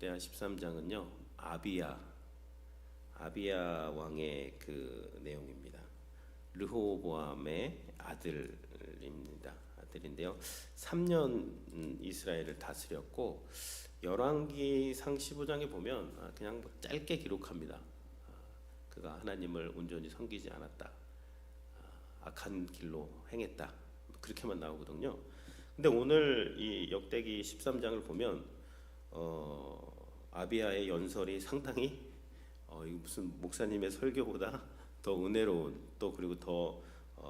역대하 13장은요 아비야 왕의 그 내용입니다. 르호보암의 아들인데요. 3년 이스라엘을 다스렸고 열왕기상 15장에 보면 그냥 짧게 기록합니다. 그가 하나님을 온전히 섬기지 않았다, 악한 길로 행했다, 그렇게만 나오거든요. 근데 오늘 이 역대기 13장을 보면 아비야의 연설이 상당히 이거 무슨 목사님의 설교보다 더 은혜로운, 또 그리고 더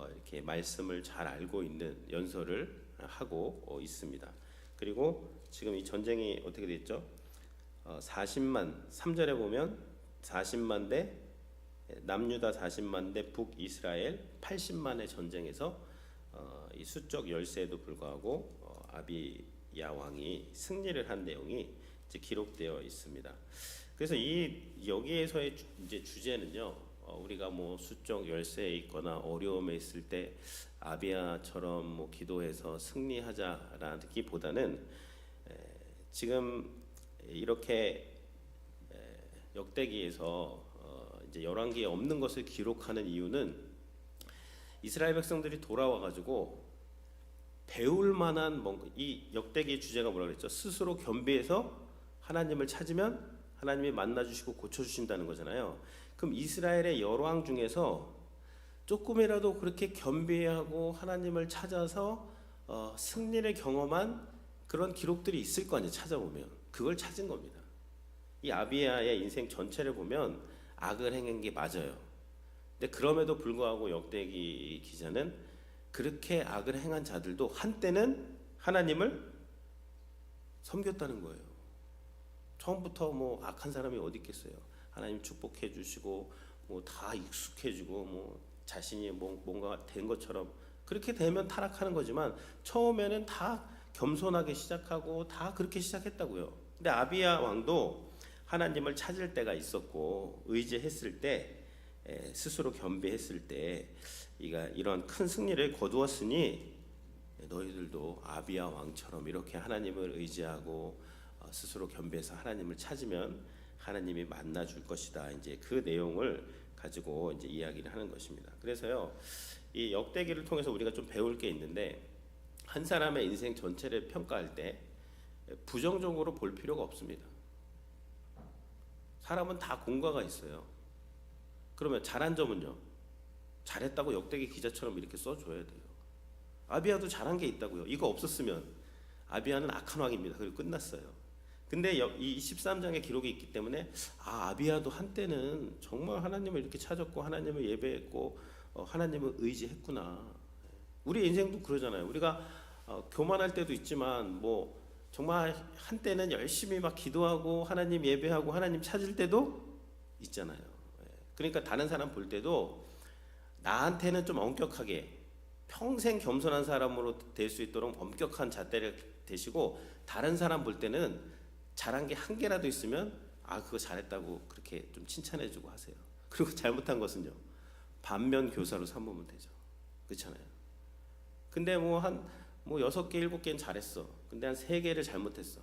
이렇게 말씀을 잘 알고 있는 연설을 하고 있습니다. 그리고 지금 이 전쟁이 어떻게 됐죠? 40만, 3절에 보면 40만 대 남유다, 40만 대 북이스라엘 80만의 전쟁에서 이 수적 열세에도 불구하고 아비야 왕이 승리를 한 내용이 이제 기록되어 있습니다. 그래서 여기에서의 이제 주제는요, 우리가 뭐 수적 열세에 있거나 어려움에 있을 때 아비야처럼 뭐 기도해서 승리하자라기보다는 지금 이렇게 역대기에서 이제 열왕기에 없는 것을 기록하는 이유는 이스라엘 백성들이 돌아와 가지고 배울 만한 이 역대기의 주제가 뭐라 그랬죠? 스스로 겸비해서 하나님을 찾으면 하나님이 만나 주시고 고쳐 주신다는 거잖아요. 그럼 이스라엘의 열왕 중에서 조금이라도 그렇게 겸비하고 하나님을 찾아서 승리를 경험한 그런 기록들이 있을 거 아니에요. 찾아보면 그걸 찾은 겁니다. 이 아비야의 인생 전체를 보면 악을 행한 게 맞아요. 근데 그럼에도 불구하고 역대기 기자는 그렇게 악을 행한 자들도 한때는 하나님을 섬겼다는 거예요. 처음부터 뭐 악한 사람이 어디 있겠어요. 하나님 축복해 주시고 뭐 다 익숙해지고 뭐 자신이 뭔가 된 것처럼 그렇게 되면 타락하는 거지만 처음에는 다 겸손하게 시작하고 다 그렇게 시작했다고요. 근데 아비야 왕도 하나님을 찾을 때가 있었고 의지했을 때, 스스로 겸비했을 때 이런 큰 승리를 거두었으니 너희들도 아비야 왕처럼 이렇게 하나님을 의지하고 스스로 겸비해서 하나님을 찾으면 하나님이 만나 줄 것이다. 이제 그 내용을 가지고 이제 이야기를 하는 것입니다. 그래서요, 이 역대기를 통해서 우리가 좀 배울 게 있는데, 한 사람의 인생 전체를 평가할 때 부정적으로 볼 필요가 없습니다. 사람은 다 공과가 있어요. 그러면 잘한 점은요, 잘했다고 역대기 기자처럼 이렇게 써줘야 돼요. 아비야도 잘한 게 있다고요. 이거 없었으면 아비야는 악한 왕입니다. 그리고 끝났어요. 근데 이 13장의 기록이 있기 때문에 아비야도 한때는 정말 하나님을 이렇게 찾았고 하나님을 예배했고 하나님을 의지했구나. 우리 인생도 그러잖아요. 우리가 교만할 때도 있지만 뭐 정말 한때는 열심히 막 기도하고 하나님 예배하고 하나님 찾을 때도 있잖아요. 그러니까 다른 사람 볼 때도 나한테는 좀 엄격하게 평생 겸손한 사람으로 될 수 있도록 엄격한 잣대를 대시고, 다른 사람 볼 때는 잘한 게 한 개라도 있으면 그거 잘했다고 그렇게 좀 칭찬해주고 하세요. 그리고 잘못한 것은요, 반면 교사로 삼으면 되죠. 그렇잖아요. 근데 뭐 6개, 7개는 잘했어. 근데 한 3개를 잘못했어.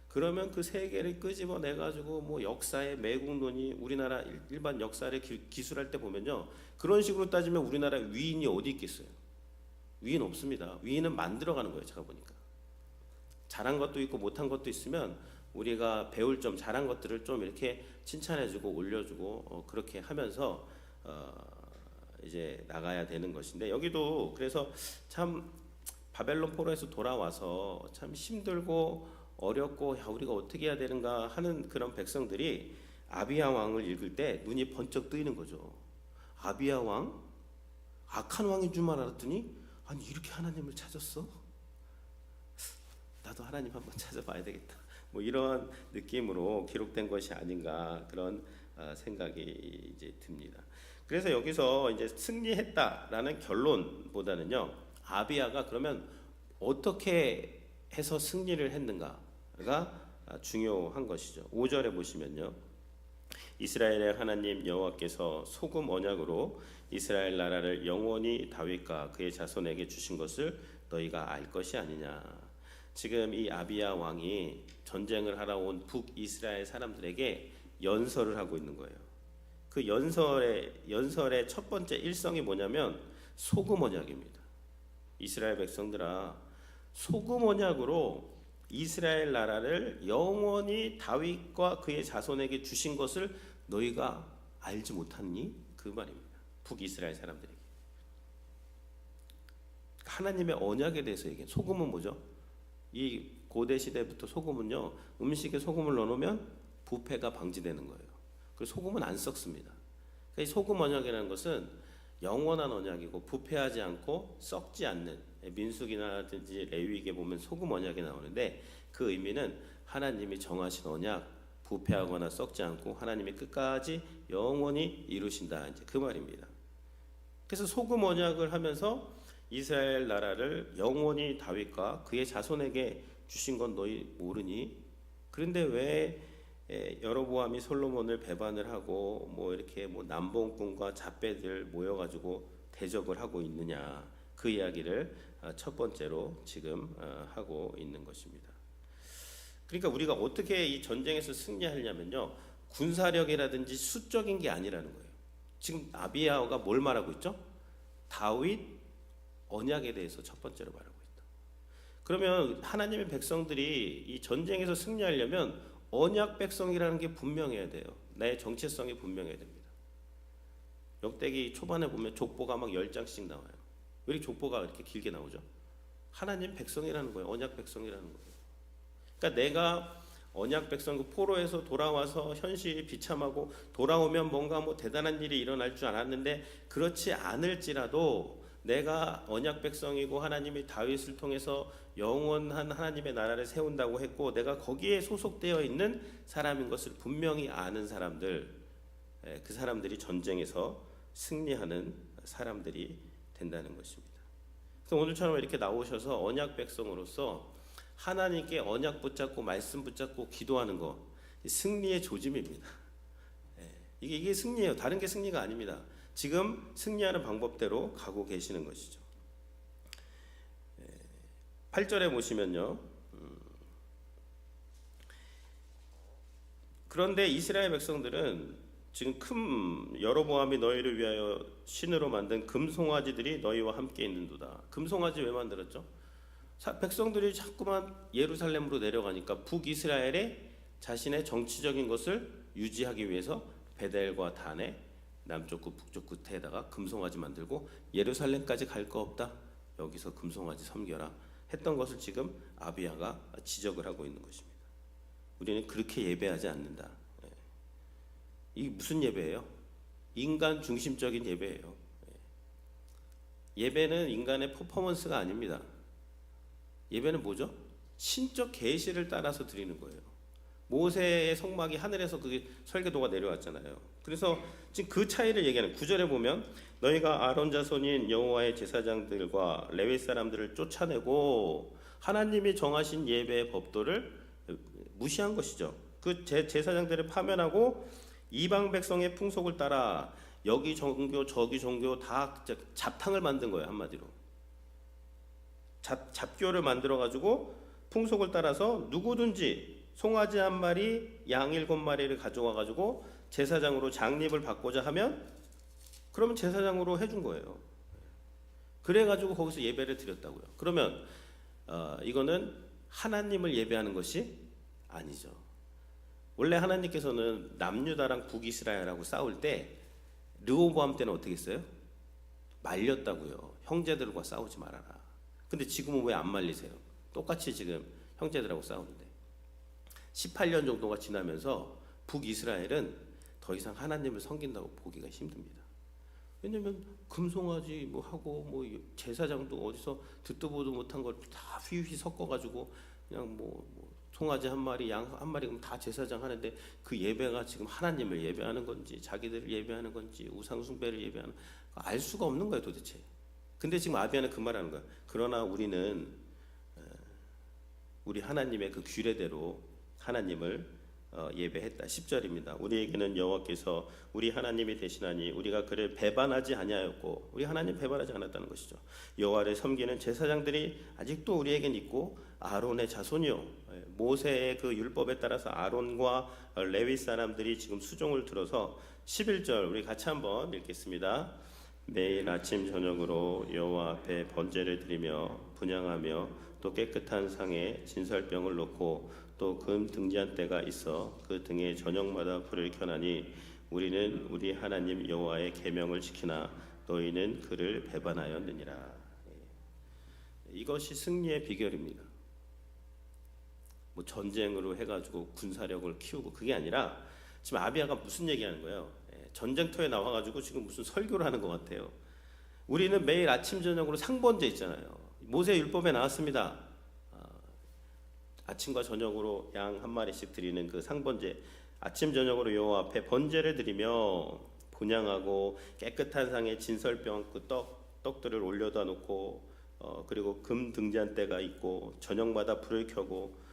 그러면 그 3개를 끄집어내가지고 뭐 역사의 매국론이 우리나라 일반 역사를 기술할 때 보면요, 그런 식으로 따지면 우리나라 위인이 어디 있겠어요? 위인 없습니다. 위인은 만들어가는 거예요. 제가 보니까 잘한 것도 있고 못한 것도 있으면 우리가 배울 점, 잘한 것들을 좀 이렇게 칭찬해주고 올려주고 그렇게 하면서 이제 나가야 되는 것인데, 여기도 그래서 참 바벨론 포로에서 돌아와서 참 힘들고 어렵고 우리가 어떻게 해야 되는가 하는 그런 백성들이 아비야 왕을 읽을 때 눈이 번쩍 뜨이는 거죠. 아비야 왕? 악한 왕인 줄만 알았더니 아니 이렇게 하나님을 찾았어? 나도 하나님 한번 찾아봐야 되겠다. 뭐 이런 느낌으로 기록된 것이 아닌가, 그런 생각이 이제 듭니다. 그래서 여기서 이제 승리했다라는 결론보다는요, 아비야가 그러면 어떻게 해서 승리를 했는가가 중요한 것이죠. 5절에 보시면요, 이스라엘의 하나님 여호와께서 소금 언약으로 이스라엘 나라를 영원히 다윗과 그의 자손에게 주신 것을 너희가 알 것이 아니냐. 지금 이 아비야 왕이 전쟁을 하러 온 북이스라엘 사람들에게 연설을 하고 있는 거예요. 그 연설의 첫 번째 일성이 뭐냐면 소금 언약입니다. 이스라엘 백성들아, 소금 언약으로 이스라엘 나라를 영원히 다윗과 그의 자손에게 주신 것을 너희가 알지 못하니? 그 말입니다. 북이스라엘 사람들에게 하나님의 언약에 대해서 얘기해요. 소금은 뭐죠? 이 고대 시대부터 소금은요, 음식에 소금을 넣어놓으면 부패가 방지되는 거예요. 그래서 소금은 안 썩습니다. 그러니까 이 소금 언약이라는 것은 영원한 언약이고 부패하지 않고 썩지 않는, 민수기나든지 레위기에 보면 소금 언약이 나오는데 그 의미는 하나님이 정하신 언약, 부패하거나 썩지 않고 하나님이 끝까지 영원히 이루신다, 이제 그 말입니다. 그래서 소금 언약을 하면서 이스라엘 나라를 영원히 다윗과 그의 자손에게 주신 건 너희 모르니? 그런데 왜 여로보암이 솔로몬을 배반을 하고 뭐 이렇게 뭐 남봉꾼과 잡배들 모여가지고 대적을 하고 있느냐, 그 이야기를 첫 번째로 지금 하고 있는 것입니다. 그러니까 우리가 어떻게 이 전쟁에서 승리하려면요, 군사력이라든지 수적인 게 아니라는 거예요. 지금 아비야가 뭘 말하고 있죠? 다윗 언약에 대해서 첫 번째로 말하고 있다. 그러면 하나님의 백성들이 이 전쟁에서 승리하려면 언약 백성이라는 게 분명해야 돼요. 나의 정체성이 분명해야 됩니다. 역대기 초반에 보면 족보가 막 10장씩 나와요. 왜 이렇게 족보가 이렇게 길게 나오죠? 하나님 백성이라는 거예요. 언약 백성이라는 거예요. 그러니까 내가 언약 백성, 그 포로에서 돌아와서 현실이 비참하고 돌아오면 뭔가 뭐 대단한 일이 일어날 줄 알았는데 그렇지 않을지라도 내가 언약 백성이고 하나님이 다윗을 통해서 영원한 하나님의 나라를 세운다고 했고 내가 거기에 소속되어 있는 사람인 것을 분명히 아는 사람들, 그 사람들이 전쟁에서 승리하는 사람들이 된다는 것입니다. 그래서 오늘처럼 이렇게 나오셔서 언약 백성으로서 하나님께 언약 붙잡고 말씀 붙잡고 기도하는 거, 승리의 조짐입니다. 이게 승리예요. 다른 게 승리가 아닙니다. 지금 승리하는 방법대로 가고 계시는 것이죠. 8절에 보시면요, 그런데 이스라엘 백성들은 지금 큰 여로보암이 너희를 위하여 신으로 만든 금송아지들이 너희와 함께 있는도다. 금송아지 왜 만들었죠? 백성들이 자꾸만 예루살렘으로 내려가니까 북이스라엘에 자신의 정치적인 것을 유지하기 위해서 베델과 단에 남쪽 끝 북쪽 끝에다가 금송아지 만들고 예루살렘까지 갈 거 없다, 여기서 금송아지 섬겨라 했던 것을 지금 아비야가 지적을 하고 있는 것입니다. 우리는 그렇게 예배하지 않는다. 이게 무슨 예배예요? 인간 중심적인 예배예요. 예배는 인간의 퍼포먼스가 아닙니다. 예배는 뭐죠? 신적 계시를 따라서 드리는 거예요. 모세의 성막이 하늘에서 그게 설계도가 내려왔잖아요. 그래서 지금 그 차이를 얘기하는 9절에 보면 너희가 아론 자손인 여호와의 제사장들과 레위 사람들을 쫓아내고 하나님이 정하신 예배의 법도를 무시한 것이죠. 그 제사장들을 파면하고 이방 백성의 풍속을 따라 여기 종교 저기 종교 다 잡탕을 만든 거예요. 한마디로 잡교를 만들어 가지고 풍속을 따라서 누구든지 송아지 한 마리, 양 7마리를 가져와 가지고 제사장으로 장립을 받고자 하면 그러면 제사장으로 해준 거예요. 그래 가지고 거기서 예배를 드렸다고요. 그러면 이거는 하나님을 예배하는 것이 아니죠. 원래 하나님께서는 남유다랑 북이스라엘하고 싸울 때 르호보암 때는 어떻게 했어요? 말렸다고요. 형제들과 싸우지 말아라. 근데 지금은 왜 안 말리세요? 똑같이 지금 형제들하고 싸우는데 18년 정도가 지나면서 북이스라엘은 더 이상 하나님을 섬긴다고 보기가 힘듭니다. 왜냐면 금송아지 뭐 하고 뭐 제사장도 어디서 듣도 보도 못한 걸 다 휘휘 섞어가지고 그냥 뭐 송아지 한 마리, 양 한 마리 그럼 다 제사장 하는데 그 예배가 지금 하나님을 예배하는 건지 자기들을 예배하는 건지 우상 숭배를 예배하는 알 수가 없는 거예요 도대체. 근데 지금 아비야는 그 말하는 거야. 그러나 우리는 우리 하나님의 그 규례대로 하나님을 예배했다. 10절입니다. 우리에게는 여호와께서 우리 하나님이 되시나니 우리가 그를 배반하지 아니하였고, 우리 하나님 배반하지 않았다는 것이죠. 여호와를 섬기는 제사장들이 아직도 우리에겐 있고, 아론의 자손이요, 모세의 그 율법에 따라서 아론과 레위 사람들이 지금 수종을 들어서 11절 우리 같이 한번 읽겠습니다. 매일 아침 저녁으로 여호와 앞에 번제를 드리며 분향하며 또 깨끗한 상에 진설병을 놓고 또 금 등잔대가 있어 그 등에 저녁마다 불을 켜나니 우리는 우리 하나님 여호와의 계명을 지키나 너희는 그를 배반하였느니라. 이것이 승리의 비결입니다. 뭐 전쟁으로 해가지고 군사력을 키우고 그게 아니라, 지금 아비야가 무슨 얘기하는 거예요? 전쟁터에 나와가지고 지금 무슨 설교를 하는 것 같아요. 우리는 매일 아침 저녁으로 상번제 있잖아요. 모세 율법에 나왔습니다. 아침과 저녁으로 양 한 마리씩 드리는 그 상번제, 아침 저녁으로 여호와 앞에 번제를 드리며 분향하고 깨끗한 상에 진설병 그 떡들을 올려다 놓고 그리고 금 등잔대가 있고 저녁마다 불을 켜고,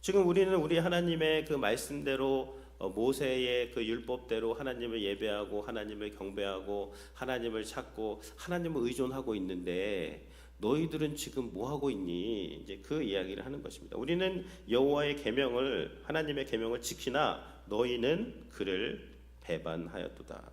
지금 우리는 우리 하나님의 그 말씀대로 모세의 그 율법대로 하나님을 예배하고 하나님을 경배하고 하나님을 찾고 하나님을 의존하고 있는데 너희들은 지금 뭐 하고 있니? 이제 그 이야기를 하는 것입니다. 우리는 여호와의 계명을, 하나님의 계명을 지키나 너희는 그를 배반하였도다.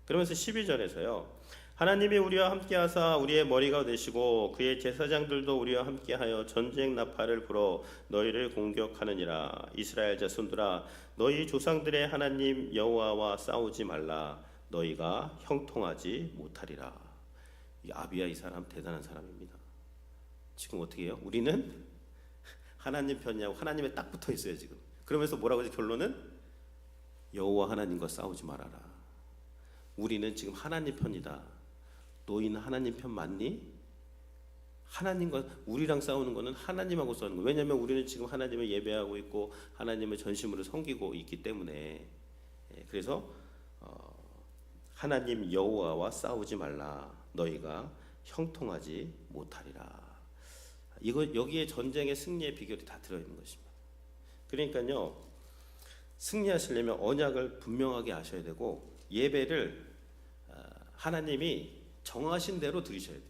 그러면서 12절에서요. 하나님이 우리와 함께하사 우리의 머리가 되시고 그의 제사장들도 우리와 함께하여 전쟁 나팔을 불어 너희를 공격하느니라. 이스라엘 자손들아, 너희 조상들의 하나님 여호와와 싸우지 말라. 너희가 형통하지 못하리라. 이 아비야, 이 사람 대단한 사람입니다. 지금 어떻게 해요? 우리는 하나님 편이냐고 하나님에 딱 붙어 있어요 지금. 그러면서 뭐라고 하지? 결론은 여호와 하나님과 싸우지 말아라. 우리는 지금 하나님 편이다. 너희는 하나님 편 맞니? 하나님과 우리랑 싸우는 거는 하나님하고 싸우는 거예요. 왜냐하면 우리는 지금 하나님을 예배하고 있고 하나님을 전심으로 섬기고 있기 때문에. 그래서 하나님 여호와와 싸우지 말라. 너희가 형통하지 못하리라. 이거 여기에 전쟁의 승리의 비결이 다 들어있는 것입니다. 그러니까요, 승리하시려면 언약을 분명하게 아셔야 되고 예배를 하나님이 정하신 대로 드리셔야 돼요.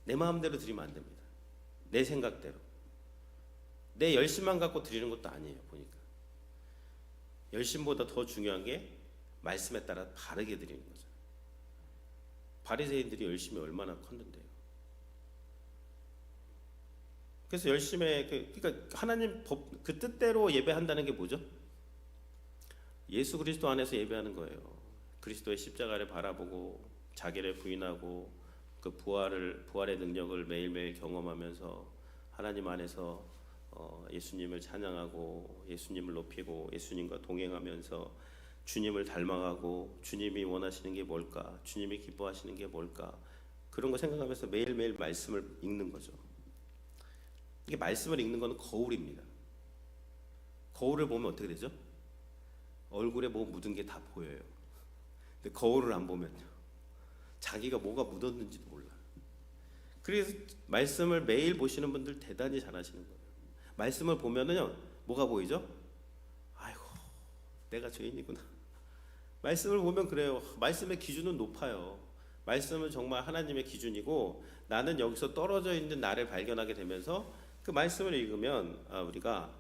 내 마음대로 드리면 안 됩니다. 내 생각대로, 내 열심만 갖고 드리는 것도 아니에요. 보니까 열심보다 더 중요한 게 말씀에 따라 바르게 드리는 거죠. 바리새인들이 열심히 얼마나 컸는데요. 그래서 열심히 그러니까 하나님 법 그 뜻대로 예배한다는 게 뭐죠? 예수 그리스도 안에서 예배하는 거예요. 그리스도의 십자가를 바라보고 자기를 부인하고 그 부활의 능력을 매일매일 경험하면서 하나님 안에서 예수님을 찬양하고 예수님을 높이고 예수님과 동행하면서 주님을 닮아가고 주님이 원하시는 게 뭘까? 주님이 기뻐하시는 게 뭘까? 그런 거 생각하면서 매일매일 말씀을 읽는 거죠. 이게 말씀을 읽는 건 거울입니다. 거울을 보면 어떻게 되죠? 얼굴에 뭐 묻은 게 다 보여요. 근데 거울을 안 보면요, 자기가 뭐가 묻었는지도 몰라. 그래서 말씀을 매일 보시는 분들 대단히 잘하시는 거예요. 말씀을 보면은요, 뭐가 보이죠? 아이고, 내가 죄인이구나. 말씀을 보면 그래요. 말씀의 기준은 높아요. 말씀은 정말 하나님의 기준이고 나는 여기서 떨어져 있는 나를 발견하게 되면서 그 말씀을 읽으면 우리가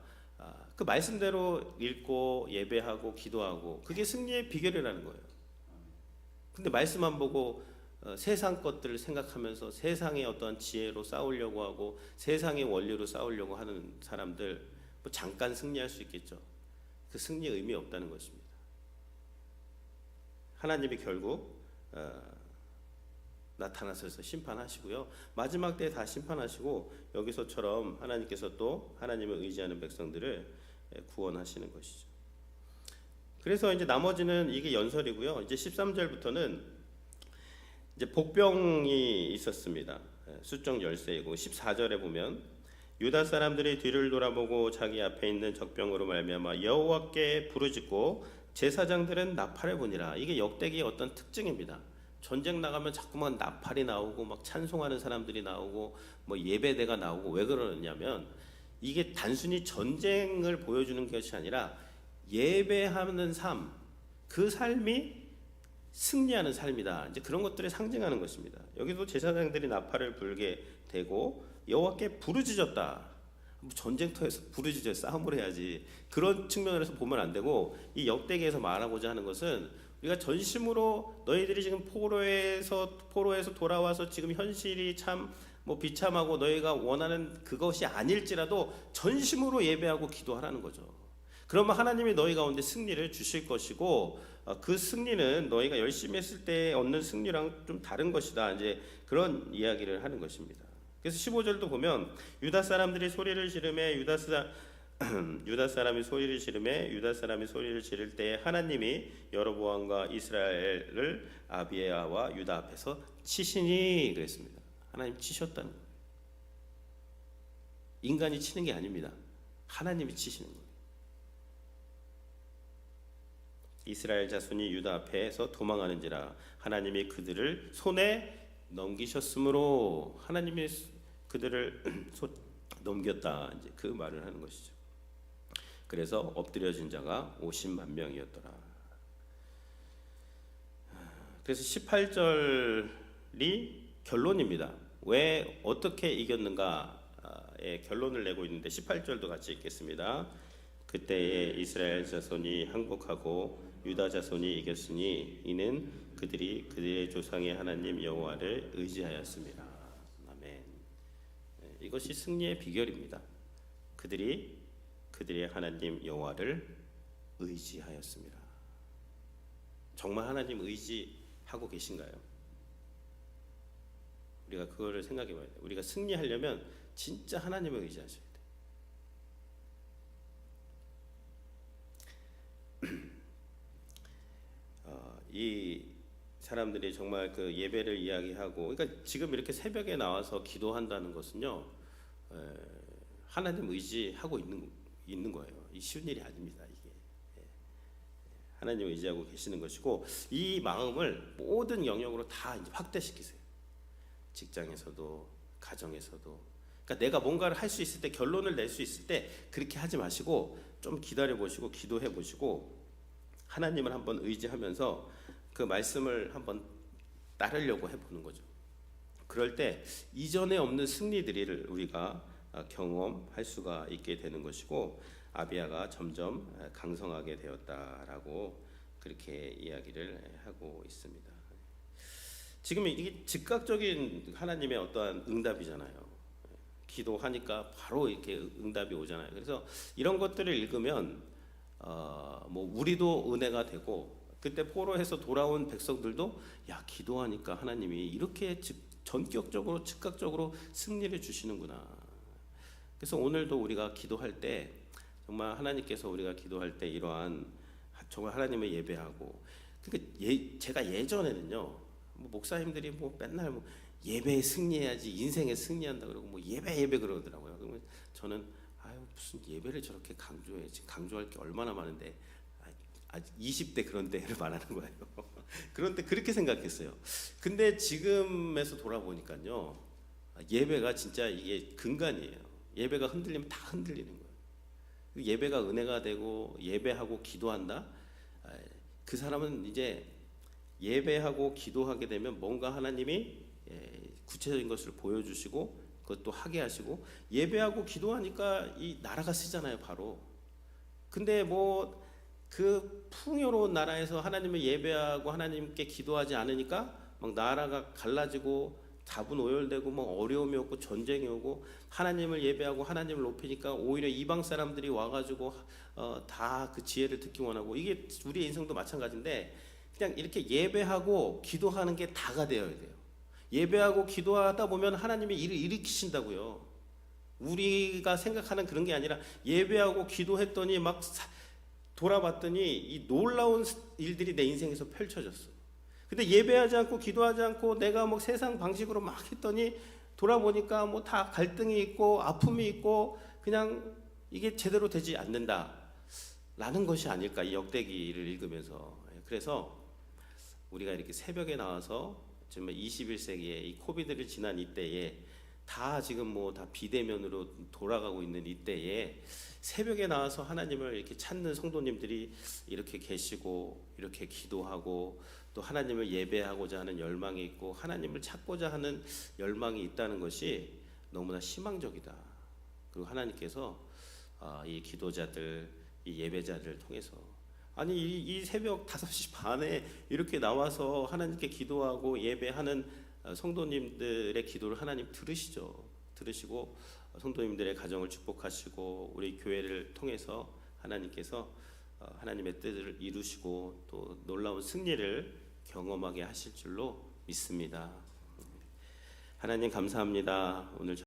그 말씀대로 읽고 예배하고 기도하고 그게 승리의 비결이라는 거예요. 근데 말씀 안 보고 세상 것들을 생각하면서 세상의 어떤 지혜로 싸우려고 하고 세상의 원리로 싸우려고 하는 사람들, 뭐 잠깐 승리할 수 있겠죠. 그 승리의 의미 없다는 것입니다. 하나님이 결국 나타나셔서 심판하시고요, 마지막 때에 다 심판하시고 여기서처럼 하나님께서 또 하나님을 의지하는 백성들을 구원하시는 것이죠. 그래서 이제 나머지는 이게 연설이고요. 이제 13절부터는 이제 복병이 있었습니다. 숫정 열쇠이고 14절에 보면 유다 사람들이 뒤를 돌아보고 자기 앞에 있는 적병으로 말미암아 여호와께 부르짖고 제사장들은 나팔을 부니라. 이게 역대기의 어떤 특징입니다. 전쟁 나가면 자꾸만 나팔이 나오고 막 찬송하는 사람들이 나오고 뭐 예배대가 나오고 왜 그러느냐면 이게 단순히 전쟁을 보여주는 것이 아니라 예배하는 삶, 그 삶이 승리하는 삶이다. 이제 그런 것들을 상징하는 것입니다. 여기도 제사장들이 나팔을 불게 되고 여호와께 부르짖었다. 전쟁터에서 부르짖어 싸움을 해야지. 그런 측면에서 보면 안 되고, 이 역대기에서 말하고자 하는 것은 우리가 전심으로 너희들이 지금 포로에서 돌아와서 지금 현실이 참 비참하고 너희가 원하는 그것이 아닐지라도 전심으로 예배하고 기도하라는 거죠. 그러면 하나님이 너희 가운데 승리를 주실 것이고, 그 승리는 너희가 열심히 했을 때 얻는 승리랑 좀 다른 것이다. 이제 그런 이야기를 하는 것입니다. 그래서 15절도 보면 유다 사람이 소리를 지르매 유다 사람이 소리를 지를 때 하나님이 여로보암과 이스라엘을 아비야와 유다 앞에서 치시니 그랬습니다. 하나님 치셨다는 거예요. 인간이 치는 게 아닙니다. 하나님이 치시는 거예요. 이스라엘 자손이 유다 앞에서 도망하는지라 하나님이 그들을 손에 넘기셨으므로, 하나님이 그들을 넘겼다. 이제 그 말을 하는 것이죠. 그래서 엎드려진 자가 50만 명이었더라. 그래서 18절이 결론입니다. 왜 어떻게 이겼는가의 결론을 내고 있는데 18절도 같이 읽겠습니다. 그때에 이스라엘 자손이 항복하고 유다 자손이 이겼으니 이는 그들이 그들의 조상의 하나님 여호와를 의지하였습니다. 아멘. 이것이 승리의 비결입니다. 그들이 그들의 하나님 여호와를 의지하였습니다. 정말 하나님 의지하고 계신가요? 우리가 그거를 생각해 봐야 돼요. 우리가 승리하려면 진짜 하나님을 의지하셔야 돼요. 이 사람들이 정말 그 예배를 이야기하고, 그러니까 지금 이렇게 새벽에 나와서 기도한다는 것은요, 하나님 의지하고 있는 거예요. 이 쉬운 일이 아닙니다. 이게 하나님 의지하고 계시는 것이고, 이 마음을 모든 영역으로 다 이제 확대시키세요. 직장에서도, 가정에서도. 그러니까 내가 뭔가를 할 수 있을 때, 결론을 낼 수 있을 때 그렇게 하지 마시고 좀 기다려 보시고 기도해 보시고 하나님을 한번 의지하면서 그 말씀을 한번 따르려고 해보는 거죠. 그럴 때 이전에 없는 승리들을 우리가 경험할 수가 있게 되는 것이고, 아비야가 점점 강성하게 되었다라고 그렇게 이야기를 하고 있습니다. 지금 이게 즉각적인 하나님의 어떠한 응답이잖아요. 기도하니까 바로 이렇게 응답이 오잖아요. 그래서 이런 것들을 읽으면 우리도 은혜가 되고, 그때 포로에서 돌아온 백성들도 야, 기도하니까 하나님이 이렇게 전격적으로 즉각적으로 승리를 주시는구나. 그래서 오늘도 우리가 기도할 때 정말 하나님께서 우리가 기도할 때 이러한 정말 하나님을 예배하고, 그러니까 제가 예전에는요, 목사님들이 맨날 예배에 승리해야지, 인생에 승리한다 그러고 예배 그러더라고요. 그러면 저는 무슨 예배를 저렇게 강조해? 지금 강조할 게 얼마나 많은데, 20대 그런 때를 말하는 거예요. 그런데 그렇게 생각했어요. 근데 지금에서 돌아보니까요, 예배가 진짜 이게 근간이에요. 예배가 흔들리면 다 흔들리는 거예요. 예배가 은혜가 되고 예배하고 기도한다. 그 사람은 이제 예배하고 기도하게 되면 뭔가 하나님이 구체적인 것을 보여주시고 그것도 하게 하시고, 예배하고 기도하니까 이 나라가 쓰잖아요, 바로. 근데 그 풍요로운 나라에서 하나님을 예배하고 하나님께 기도하지 않으니까 막 나라가 갈라지고 다분 오열되고 어려움이 오고 전쟁이 오고, 하나님을 예배하고 하나님을 높이니까 오히려 이방 사람들이 와가지고 다 그 지혜를 듣기 원하고, 이게 우리의 인생도 마찬가지인데, 그냥 이렇게 예배하고 기도하는 게 다가 되어야 돼요. 예배하고 기도하다 보면 하나님이 일을 일으키신다고요. 우리가 생각하는 그런 게 아니라, 예배하고 기도했더니 막 돌아봤더니 이 놀라운 일들이 내 인생에서 펼쳐졌어. 근데 예배하지 않고 기도하지 않고 내가 세상 방식으로 막 했더니 돌아보니까 다 갈등이 있고 아픔이 있고 그냥 이게 제대로 되지 않는다 라는 것이 아닐까, 이 역대기를 읽으면서. 그래서 우리가 이렇게 새벽에 나와서 정말 21세기에 이 코비드를 지난 이때에 다 지금 뭐 다 비대면으로 돌아가고 있는 이때에 새벽에 나와서 하나님을 이렇게 찾는 성도님들이 이렇게 계시고 이렇게 기도하고 또 하나님을 예배하고자 하는 열망이 있고 하나님을 찾고자 하는 열망이 있다는 것이 너무나 희망적이다. 그리고 하나님께서 이 기도자들, 이 예배자들을 통해서 아니 이 새벽 5시 반에 이렇게 나와서 하나님께 기도하고 예배하는 성도님들의 기도를 하나님 들으시고 성도님들의 가정을 축복하시고 우리 교회를 통해서 하나님께서 하나님의 뜻을 이루시고 또 놀라운 승리를 경험하게 하실 줄로 믿습니다. 하나님 감사합니다. 오늘